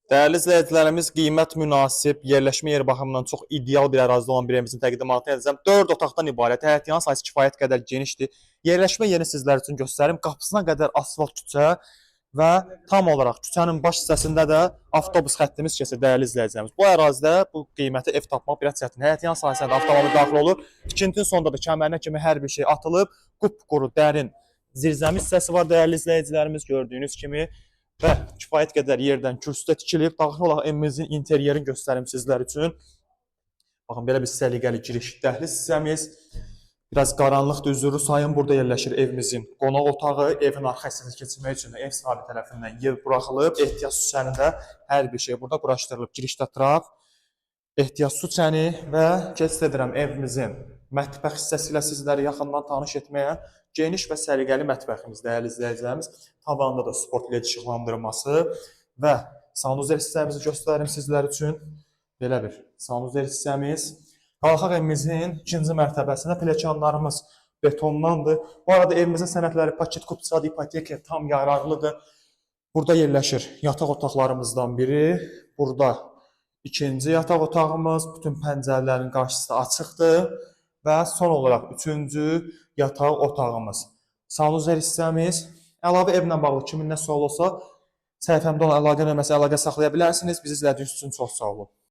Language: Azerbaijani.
Dəyərli izləyicilərimiz, qiymət münasib, yerləşmə yeri baxımından çox ideal bir ərazidə olan bir evimizin təqdimatını edəcəm. 4 otaqdan ibarət, həyətyan sayısı kifayət qədər genişdir. Yerləşmə yerini sizlər üçün göstərim. Qapısına qədər asfalt küçə və tam olaraq küçənin baş hissəsində də avtobus xəttimiz keçir, dəyərli izləyicilərimiz. Bu ərazidə bu qiyməti ev tapmaq biraz çətin. Həyətyan sayəsində avtomobil daxil olur. Tikintinin sonunda da kəmərinə kimi hər bir şey atılıb. Qupquru, dərin zirzəmi hissəsi var, dəyərli izləyicilərimiz, gördüyünüz kimi. Və kifayət qədər yerdən kürsüdə tikilib. Daxil olaraq evimizin interyerini göstərim sizlər üçün. Baxın, belə bir səliqəli giriş dəhliz hissəmiz. Biraz qaranlıqdır, üzürü sayın. Burada yerləşir evimizin qonaq otağı. Evin arxa hissəsini keçirmək üçün ev sahibi tərəfindən yer buraxılıb. Ehtiyac su çənində hər bir şey burada quraşdırılıb. Girişdə trap, ehtiyac su çəni və keçid edirəm evimizin mətbəx hissəsi ilə sizləri yaxından tanış etməyə. Geniş və səliqəli mətbəximiz, dəyərli izləyicilərimiz. Tavanda da sport led işıqlandırması və sanuzel hissəmizi göstərim sizlər üçün. Belə bir sanuzel hissəmiz. Qalxaq evimizin ikinci mərtəbəsində pilləkənlərimiz betondandır. Bu arada evimizin sənədləri paket kupçadı, ipoteka tam yararlıdır. Burada yerləşir yataq otaqlarımızdan biri. Burada ikinci yataq otağımız, bütün pəncərələrin qarşısı açıqdır. Və son olaraq üçüncü yataq otağımız. Sanuzel hissəmiz. Əlavə evlə bağlı kimin nə sual olsa, səhifəmdə olan əlaqə nömrəsi əlaqə saxlaya bilərsiniz. Bizi izlədiyiniz üçün çox sağ olun.